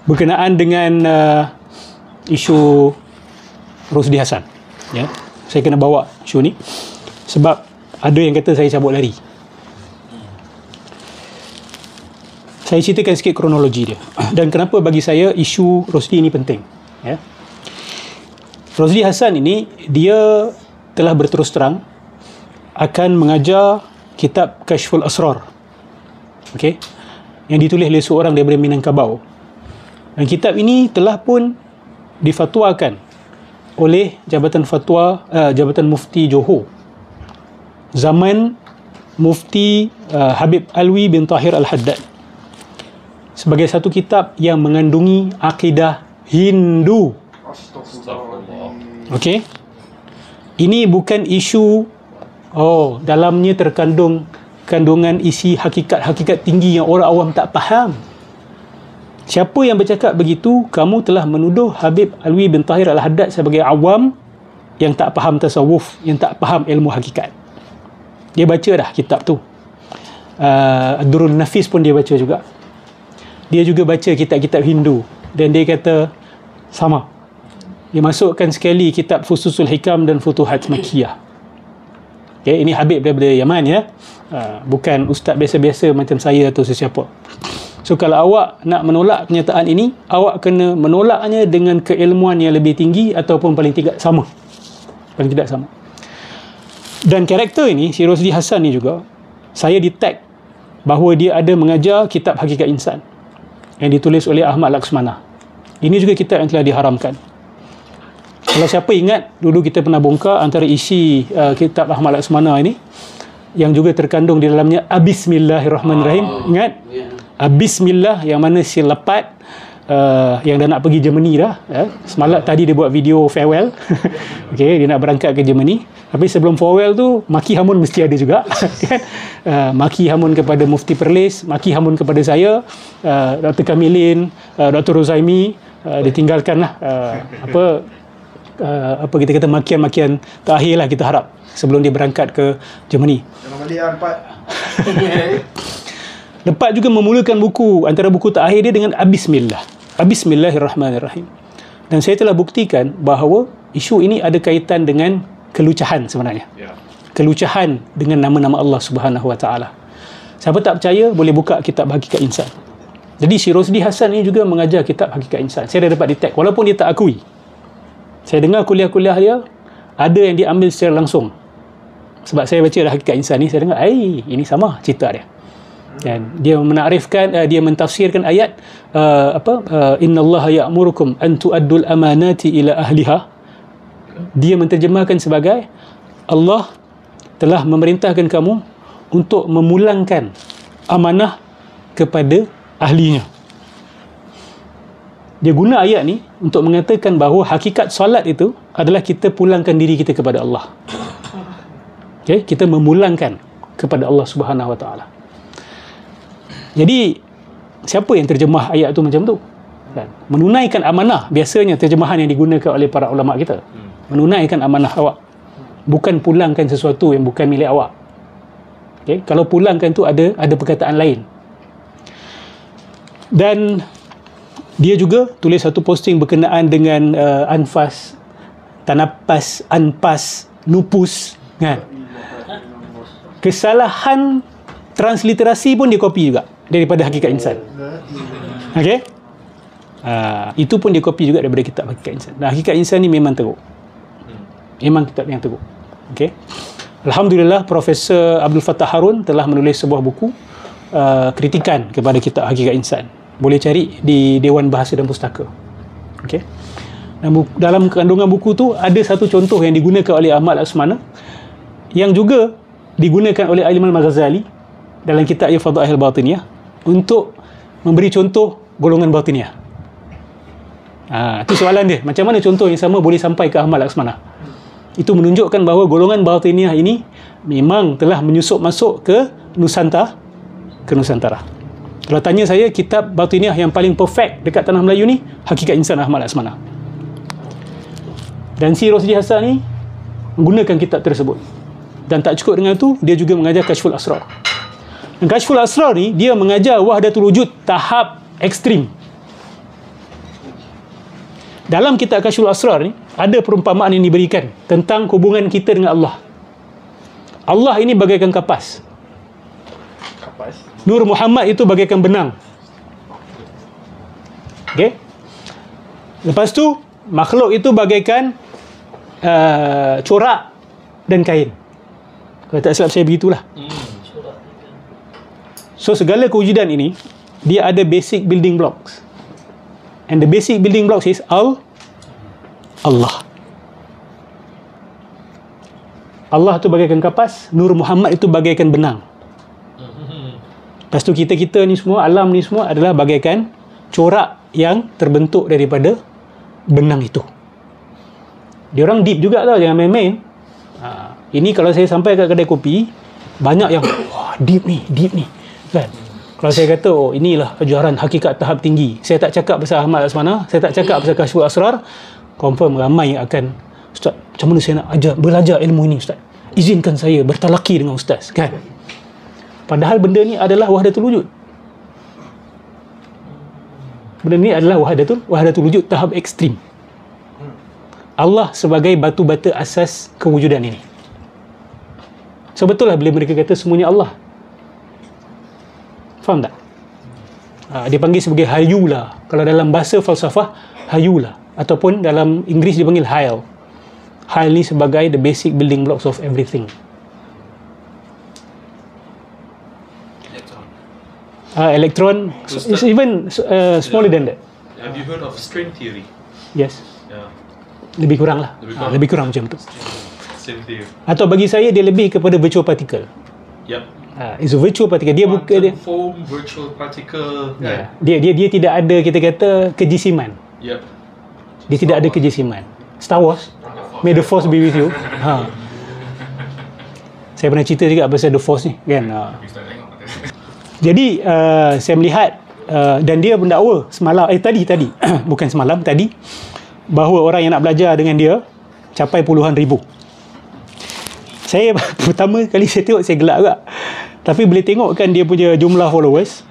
berkenaan dengan isu Rosdi Hassan. Ya, saya kena bawa isu ni sebab ada yang kata saya cabut lari. Saya ceritakan sikit kronologi dia dan kenapa bagi saya isu Rosdi ini penting. Ya. Rosdi Hassan ini dia telah berterus terang akan mengajar kitab Kashful Asrar, okey, yang ditulis oleh seorang daripada Minangkabau. Dan kitab ini telah pun difatwakan oleh Jabatan Fatwa Jabatan Mufti Johor zaman Mufti Habib Alwi bin Tahir Al-Haddad sebagai satu kitab yang mengandungi akidah Hindu. Okey. Ini bukan isu dalamnya terkandung kandungan isi hakikat-hakikat tinggi yang orang awam tak faham. Siapa yang bercakap begitu, kamu telah menuduh Habib Alwi bin Tahir Al-Haddad sebagai awam yang tak faham tasawuf, yang tak faham ilmu hakikat. Dia baca dah kitab tu. Ad-Durrun Nafis pun dia baca juga. Dia juga baca kitab-kitab Hindu dan dia kata sama. Dia masukkan sekali kitab Fususul Hikam dan Futuhat Makkiyah. Okay, ini Habib daripada Yaman ya. Bukan ustaz biasa-biasa macam saya atau sesiapa. So kalau awak nak menolak kenyataan ini, awak kena menolaknya dengan keilmuan yang lebih tinggi ataupun paling tidak sama. Paling tidak sama. Dan karakter ini, si Rosdi Hassan ni juga, saya di-tag bahawa dia ada mengajar kitab Hakikat Insan yang ditulis oleh Ahmad Laksmana. Ini juga kitab yang telah diharamkan. Kalau siapa ingat, dulu kita pernah bongkar antara isi kitab Ahmad Laksmana ini yang juga terkandung di dalamnya Bismillahirrahmanirrahim. Ingat? Bismillah yang mana si lepat yang dah nak pergi Germany dah. Semalam tadi dia buat video farewell. Okay, dia nak berangkat ke Germany. Tapi sebelum farewell tu, maki hamun mesti ada juga. Kan? Maki hamun kepada Mufti Perlis, maki hamun kepada saya, Dr. Kamilin, Dr. Rozaimi, ditinggalkanlah apa kita kata makian-makian terakhir lah kita harap sebelum dia berangkat ke Germany. Jangan balik Lepat. Lepat juga memulakan buku, antara buku terakhir dia dengan Bismillah. Bismillahirrahmanirrahim. Dan saya telah buktikan bahawa isu ini ada kaitan dengan kelucahan sebenarnya. Kelucahan dengan nama-nama Allah Subhanahu Wa Taala. Siapa tak percaya boleh buka kitab Hakikat Insan. Jadi si Rosdi Hassan ini juga mengajar kitab Hakikat Insan. Saya dah dapat di-tag walaupun dia tak akui. Saya dengar kuliah-kuliah dia ada yang diambil secara langsung. Sebab saya baca dah Hakikat Insan ni, saya dengar ini sama cerita dia. Dan dia menakrifkan, dia mentafsirkan ayat innallaha ya'murukum an tu'addul amanati ila ahliha. Dia menterjemahkan sebagai Allah telah memerintahkan kamu untuk memulangkan amanah kepada ahlinya. Dia guna ayat ni untuk mengatakan bahawa hakikat solat itu adalah kita pulangkan diri kita kepada Allah. Okay? Kita memulangkan kepada Allah Subhanahu Wa Taala. Jadi siapa yang terjemah ayat tu macam tu? Kan? Menunaikan amanah, biasanya terjemahan yang digunakan oleh para ulama kita. Menunaikan amanah awak, bukan pulangkan sesuatu yang bukan milik awak. Okay? Kalau pulangkan tu ada perkataan lain. Dan dia juga tulis satu posting berkenaan dengan anfas, tanapas, anpas, nupus, kan? Kesalahan transliterasi pun dia copy juga daripada Hakikat Insan. Okey? Itu pun dia copy juga daripada kitab Hakikat Insan. Dan Hakikat Insan ni memang teruk. Memang kitab yang teruk. Okey? Alhamdulillah Profesor Abdul Fattah Harun telah menulis sebuah buku kritikan kepada kitab Hakikat Insan. Boleh cari di Dewan Bahasa dan Pustaka. Okey. Dan dalam kandungan buku tu ada satu contoh yang digunakan oleh Ahmad Laksmana yang juga digunakan oleh Imam Al-Ghazali dalam kitab Fadail Batiniyah untuk memberi contoh golongan batiniyah. Itu soalan dia. Macam mana contoh yang sama boleh sampai ke Ahmad Laksmana? Itu menunjukkan bahawa golongan batiniyah ini memang telah menyusup masuk ke Nusantara. Kalau tanya saya, kitab batiniyah yang paling perfect dekat tanah Melayu ni Hakikat Insan Ahmad Laksmana. Dan si Rosdi Hassan ni menggunakan kitab tersebut. Dan tak cukup dengan itu, dia juga mengajar Kashful Asrar. Dan Kashful Asrar ni dia mengajar wahdatul wujud tahap ekstrim. Dalam kitab Kasyful Asrar ni ada perumpamaan yang diberikan tentang hubungan kita dengan Allah. Allah ini bagaikan kapas. Nur Muhammad itu bagaikan benang. Okey. Lepas tu makhluk itu bagaikan corak dan kain. Kalau tak silap saya begitulah. So segala kewujudan ini dia ada basic building blocks. And the basic building blocks is Allah. Allah tu bagaikan kapas, Nur Muhammad itu bagaikan benang. Lepas tu kita ni semua, alam ni semua adalah bagaikan corak yang terbentuk daripada benang itu. Dia orang deep juga tau, jangan main-main. Ini kalau saya sampai kat kedai kopi, banyak yang wah, deep ni kan. Kalau saya kata inilah ajaran hakikat tahap tinggi, saya tak cakap pasal Ahmad Asmana, saya tak cakap pasal Kasyful Asrar, confirm ramai yang akan, Ustaz, macam mana saya nak belajar ilmu ini, Ustaz? Izinkan saya bertalaki dengan Ustaz, kan? Padahal benda ni adalah wahdatul wujud. Benda ni adalah wahdatul wujud tahap ekstrim. Allah sebagai batu-bata asas kewujudan ini. So betul lah bila mereka kata semuanya Allah. Faham tak? Dia panggil sebagai hayula. Kalau dalam bahasa falsafah, hayula. Ataupun dalam Inggeris dia panggil Hayal. Hayal ni sebagai the basic building blocks of everything. Electron is even smaller than that. Have you heard of string theory? Yes. Yeah. Lebih kurang lah. Lebih kurang macam tu. Same theory. Atau bagi saya dia lebih kepada virtual particle. Yep. It's a virtual particle. Dia bukan dia foam, virtual particle. Dia tidak ada, kita kata, kejisiman. Yep. Dia tidak ada kejisiman. Star Wars, May the Force be with you. Saya pernah cerita juga pasal The Force ni, kan. Jadi saya melihat dan dia mendakwa semalam, tadi bukan semalam, tadi, bahawa orang yang nak belajar dengan dia capai puluhan ribu. Saya pertama kali saya tengok, saya gelak juga. Tapi boleh tengok kan dia punya jumlah followers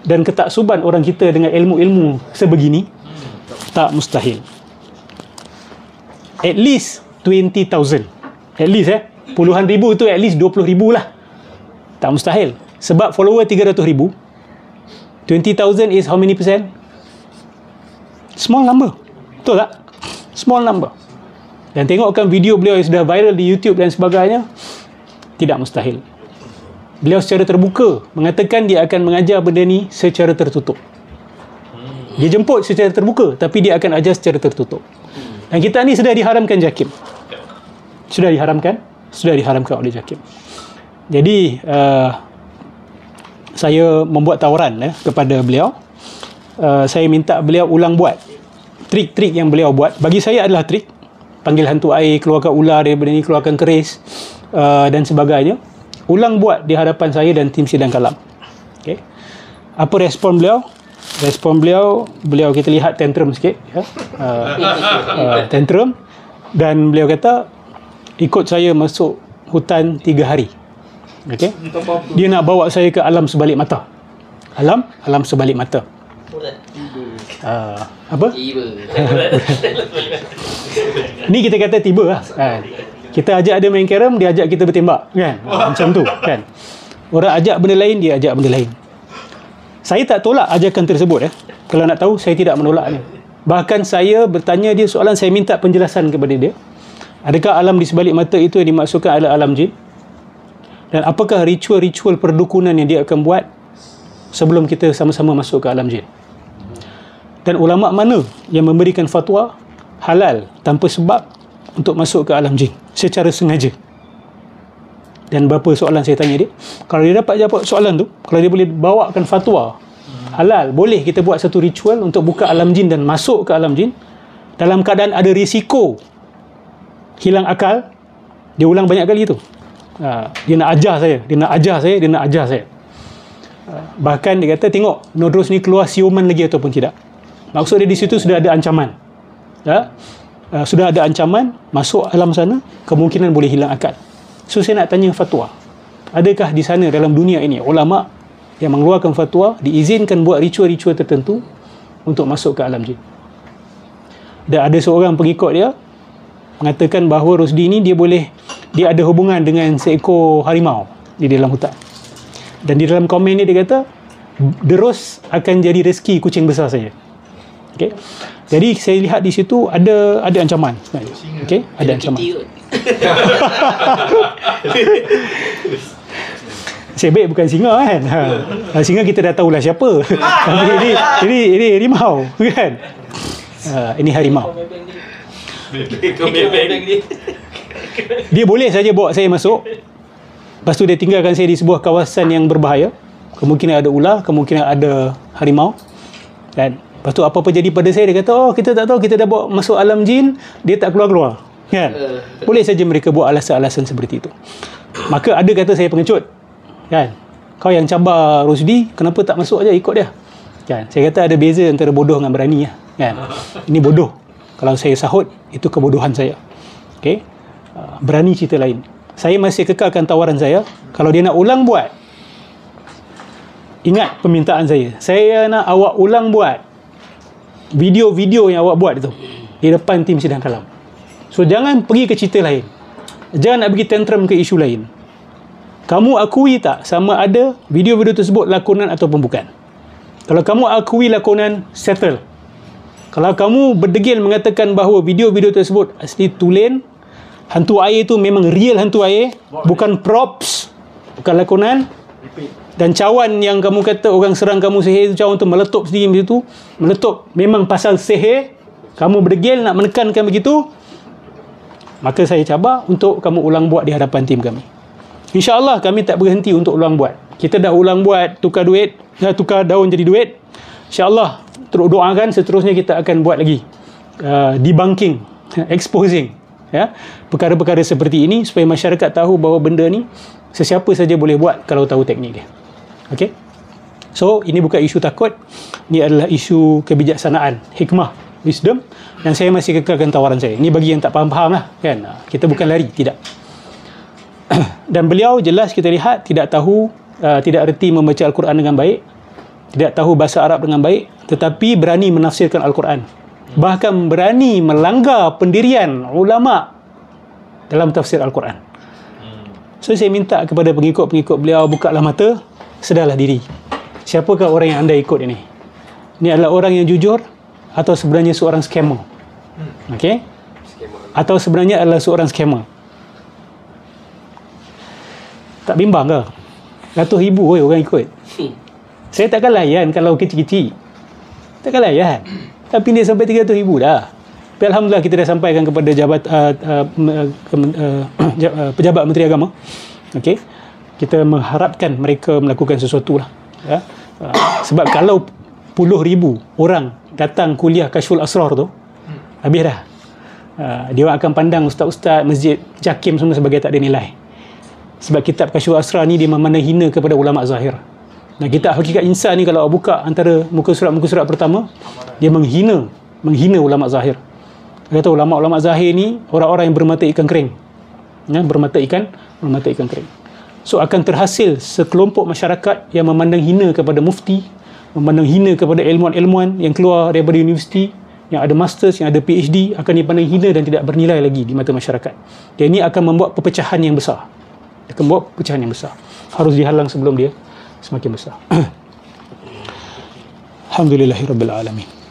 dan ketaksuban orang kita dengan ilmu-ilmu sebegini, tak mustahil. At least 20,000. At least puluhan ribu tu at least 20,000 lah. Tak mustahil. Sebab follower 300,000, 20,000 is how many percent? Small number. Betul tak? Small number. Dan tengokkan video beliau yang sudah viral di YouTube dan sebagainya, tidak mustahil. Beliau secara terbuka mengatakan dia akan mengajar benda ni secara tertutup. Dia jemput secara terbuka, tapi dia akan ajar secara tertutup. Dan kita ni sudah diharamkan JAKIM. Sudah diharamkan oleh JAKIM. Jadi saya membuat tawaran kepada beliau. Saya minta beliau ulang buat trik-trik yang beliau buat. Bagi saya adalah trik. Panggil hantu air, keluarkan ular daripada ni, keluarkan keris dan sebagainya. Ulang buat di hadapan saya dan tim sidang kalam. Okay. Apa respon beliau? Respon beliau kita lihat tantrum sikit, tantrum, dan beliau kata ikut saya masuk hutan 3 hari. Okay. Dia nak bawa saya ke alam sebalik mata. Alam sebalik mata. Apa? Ni kita kata tiba lah. Kita ajak dia main carom, dia ajak kita bertembak, kan? Macam tu, kan? Orang ajak benda lain, dia ajak benda lain. Saya tak tolak ajakan tersebut. Kalau nak tahu, saya tidak menolaknya. Bahkan saya bertanya dia soalan, saya minta penjelasan kepada dia. Adakah alam di sebalik mata itu yang dimaksudkan adalah alam jin? Dan apakah ritual-ritual perdukunan yang dia akan buat sebelum kita sama-sama masuk ke alam jin? Dan ulama' mana yang memberikan fatwa halal tanpa sebab untuk masuk ke alam jin secara sengaja? Dan berapa soalan saya tanya dia, kalau dia dapat jawab soalan tu, kalau dia boleh bawakan fatwa halal, boleh kita buat satu ritual untuk buka alam jin dan masuk ke alam jin dalam keadaan ada risiko hilang akal, dia ulang banyak kali tu. Dia nak ajar saya. Bahkan dia kata, tengok Nodros ni keluar siuman lagi ataupun tidak. Maksud dia di situ sudah ada ancaman. Sudah ada ancaman masuk alam sana, kemungkinan boleh hilang akal. So saya nak tanya fatwa, adakah di sana dalam dunia ini ulama yang mengeluarkan fatwa diizinkan buat ritual-ritual tertentu untuk masuk ke alam jin? Dan ada seorang pengikut dia mengatakan bahawa Rusdi ni dia ada hubungan dengan seekor harimau di dalam hutan. Dan di dalam komen ni dia kata derus akan jadi rezeki kucing besar saja. Okey. Jadi saya lihat di situ ada ancaman sebenarnya. Okey, ada ancaman. Sebab bukan singa kan. Singa kita dah tahulah siapa. Tapi ini harimau kan. Ini harimau. Dia boleh saja bawa saya masuk. Lepas tu dia tinggalkan saya di sebuah kawasan yang berbahaya. Kemungkinan ada ular, kemungkinan ada harimau. Dan lepas tu apa-apa jadi pada saya, dia kata, oh kita tak tahu, kita dah bawa masuk alam jin, dia tak keluar-keluar. Kan? Boleh saja mereka buat alasan-alasan seperti itu. Maka ada kata saya pengecut. Kan? Kau yang cabar Rusdi, kenapa tak masuk aja ikut dia? Kan? Saya kata ada beza antara bodoh dengan berani. Kan? Ini bodoh. Kalau saya sahut, itu kebodohan saya. Okay? Berani cerita lain. Saya masih kekalkan tawaran saya. Kalau dia nak ulang, buat. Ingat permintaan saya. Saya nak awak ulang buat video-video yang awak buat tu di depan tim sidang kalam. So jangan pergi ke cerita lain. Jangan nak pergi tantrum ke isu lain. Kamu akui tak sama ada video-video tersebut lakonan ataupun bukan? Kalau kamu akui lakonan, settle. Kalau kamu berdegil mengatakan bahawa video-video tersebut asli tulen, hantu air tu memang real hantu air, bukan props, bukan lakonan, dan cawan yang kamu kata orang serang kamu sihir tu, cawan tu meletup sendiri begitu, meletup memang pasal sihir, kamu berdegil nak menekankan begitu, maka saya cabar untuk kamu ulang buat di hadapan tim kami. InsyaAllah kami tak berhenti untuk ulang buat. Kita dah ulang buat tukar duit, tukar daun jadi duit. InsyaAllah terus doakan seterusnya kita akan buat lagi debunking, exposing perkara-perkara seperti ini supaya masyarakat tahu bahawa benda ni sesiapa saja boleh buat kalau tahu teknik dia. Okey. So ini bukan isu takut, ini adalah isu kebijaksanaan, hikmah, wisdom, dan saya masih kekalkan tawaran saya. Ini bagi yang tak faham-faham lah kan. Kita bukan lari, tidak. Dan beliau jelas kita lihat tidak tahu, tidak erti membaca Al-Quran dengan baik, tidak tahu bahasa Arab dengan baik, tetapi berani menafsirkan Al-Quran. Bahkan berani melanggar pendirian ulama dalam tafsir Al-Quran. So saya minta kepada pengikut-pengikut beliau, bukalah mata, sedarlah diri. Siapakah orang yang anda ikut ini? Ini adalah orang yang jujur atau sebenarnya seorang scammer? Okey? Atau sebenarnya adalah seorang scammer? Tak bimbang ke? Ratus ribu orang ikut. Saya takkan layan kalau kecil-kecil. Takkan layan. Tapi dia sampai 300,000 dah. Tapi Alhamdulillah kita dah sampaikan kepada pejabat Menteri Agama. Okey. Kita mengharapkan mereka melakukan sesuatu lah. Ya. Sebab kalau puluh ribu orang datang kuliah Kashful Asrar tu, habis dah. Dia akan pandang ustaz-ustaz masjid Jakim semua sebagai tak ada nilai. Sebab kitab Kashful Asrar ni dia memandang hina kepada ulama zahir. Nah, kitab Hakikat Insan ni kalau awak buka antara muka surat pertama, dia menghina ulama zahir. Dia kata ulama-ulama zahir ni orang-orang yang bermata ikan kering. Ya, bermata ikan kering. So akan terhasil sekelompok masyarakat yang memandang hina kepada mufti, memandang hina kepada ilmuwan-ilmuwan yang keluar daripada universiti, yang ada masters, yang ada PhD, akan dipandang hina dan tidak bernilai lagi di mata masyarakat. Dan ini akan membuat perpecahan yang besar. Harus dihalang sebelum dia semakin besar. Alhamdulillahirabbil alamin.